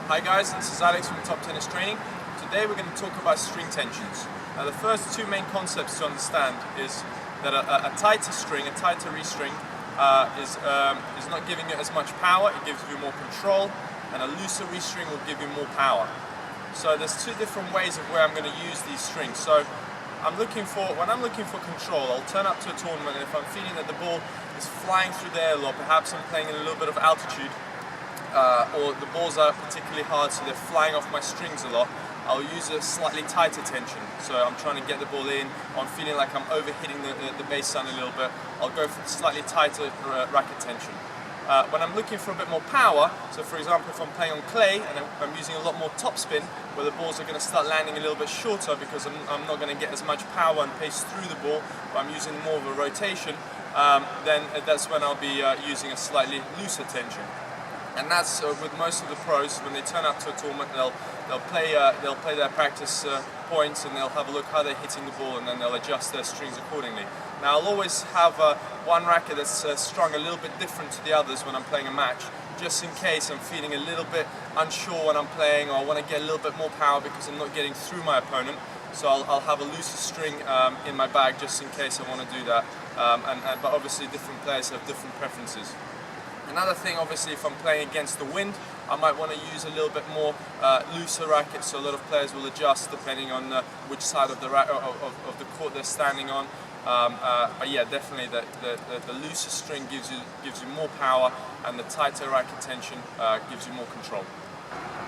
Hi guys, this is Alex from Top Tennis Training. Today we're going to talk about string tensions. Now the first two main concepts to understand is that a tighter string, a tighter restring, is not giving you as much power, it gives you more control, and a looser restring will give you more power. So there's two different ways of where I'm going to use these strings. So when I'm looking for control, I'll turn up to a tournament, and if I'm feeling that the ball is flying through the air a lot, perhaps I'm playing in a little bit of altitude, or the balls are particularly hard so they're flying off my strings a lot, I'll use a slightly tighter tension. So I'm trying to get the ball in, I'm feeling like I'm overhitting the baseline a little bit, I'll go for the slightly tighter racket tension. When I'm looking for a bit more power, so for example if I'm playing on clay and I'm using a lot more topspin, where the balls are going to start landing a little bit shorter because I'm not going to get as much power and pace through the ball, but I'm using more of a rotation, then that's when I'll be using a slightly looser tension. And that's with most of the pros. When they turn up to a tournament, they'll play their practice points, and they'll have a look how they're hitting the ball, and then they'll adjust their strings accordingly. Now I'll always have one racket that's strung a little bit different to the others when I'm playing a match, just in case I'm feeling a little bit unsure when I'm playing, or I want to get a little bit more power because I'm not getting through my opponent. So I'll have a looser string in my bag just in case I want to do that. But obviously different players have different preferences. Another thing, obviously, if I'm playing against the wind, I might want to use a little bit more looser racket. So a lot of players will adjust depending on which side of the court they're standing on. But yeah, definitely the looser string gives you more power, and the tighter racket tension gives you more control.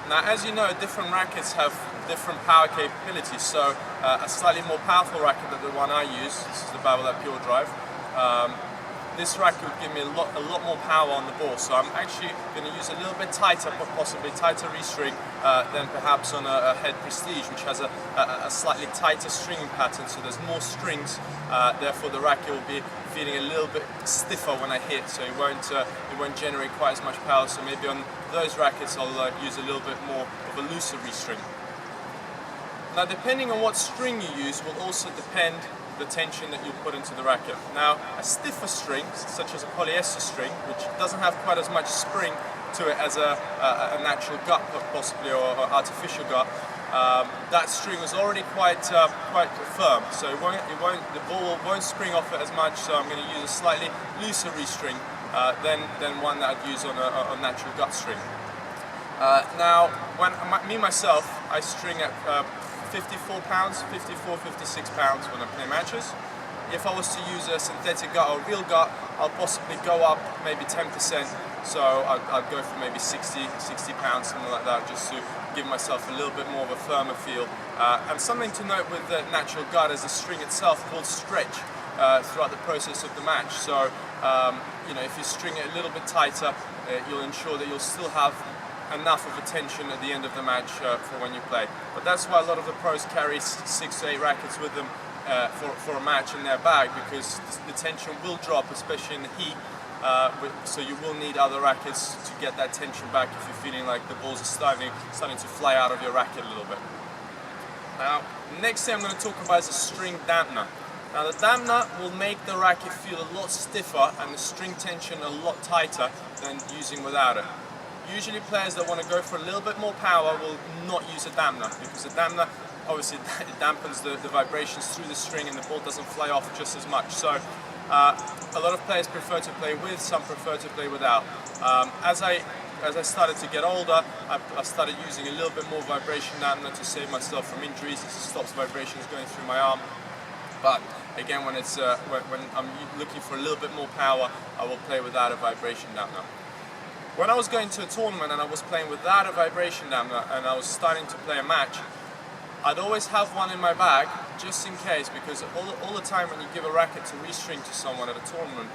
Now, as you know, different rackets have different power capabilities. So a slightly more powerful racket than the one I use, this is the Babolat Pure Drive. This racket would give me a lot more power on the ball, so I'm actually going to use a little bit tighter, possibly tighter restring than perhaps on a Head Prestige, which has a slightly tighter stringing pattern, so there's more strings, therefore the racket will be feeling a little bit stiffer when I hit, so it won't generate quite as much power. So maybe on those rackets I'll use a little bit more of a looser restring. Now, depending on what string you use will also depend the tension that you put into the racket. Now, a stiffer string, such as a polyester string, which doesn't have quite as much spring to it as a natural gut, possibly, or artificial gut, that string is already quite firm, so the ball won't spring off it as much. So I'm going to use a slightly looser restring than one that I'd use on a natural gut string. Now, when myself, I string at 54 pounds, 54, 56 pounds when I play matches. If I was to use a synthetic gut or real gut, I'll possibly go up maybe 10%. So I'd go for maybe 60 pounds, something like that, just to give myself a little bit more of a firmer feel. And something to note with the natural gut is the string itself will stretch throughout the process of the match. So you know, if you string it a little bit tighter, you'll ensure that you'll still have enough of a tension at the end of the match for when you play. But that's why a lot of the pros carry 6 to 8 rackets with them for a match in their bag, because the tension will drop, especially in the heat. So you will need other rackets to get that tension back if you're feeling like the balls are starting to fly out of your racket a little bit. Now, the next thing I'm going to talk about is a string dampener. Now, the dampener will make the racket feel a lot stiffer and the string tension a lot tighter than using without it. Usually players that want to go for a little bit more power will not use a dampener, because the dampener obviously it dampens the vibrations through the string and the ball doesn't fly off just as much. So a lot of players prefer to play with, some prefer to play without. As I started to get older, I started using a little bit more vibration dampener to save myself from injuries. It stops vibrations going through my arm. But again, when I'm looking for a little bit more power, I will play without a vibration dampener. When I was going to a tournament and I was playing without a vibration dampener and I was starting to play a match, I'd always have one in my bag just in case, because all the time when you give a racket to restring to someone at a tournament,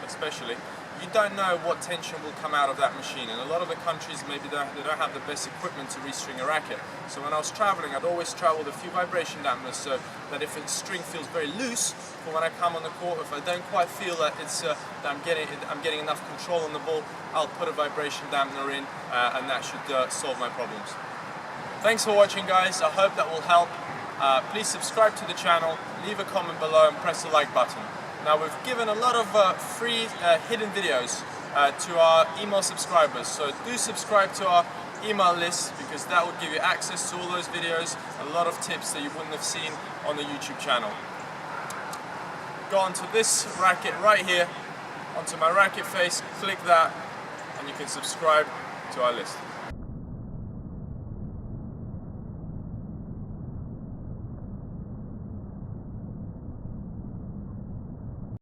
especially, you don't know what tension will come out of that machine. And a lot of the countries, maybe they don't have the best equipment to restring a racket. So when I was traveling, I'd always travel with a few vibration dampeners, so that if a string feels very loose, for when I come on the court, if I don't quite feel that that I'm getting enough control on the ball, I'll put a vibration dampener in, and that should solve my problems. Thanks for watching, guys. I hope that will help. Please subscribe to the channel, leave a comment below, and press the like button. Now, we've given a lot of free hidden videos to our email subscribers, so do subscribe to our email list, because that will give you access to all those videos, a lot of tips that you wouldn't have seen on the YouTube channel. Go onto this racket right here, onto my racket face, click that, and you can subscribe to our list.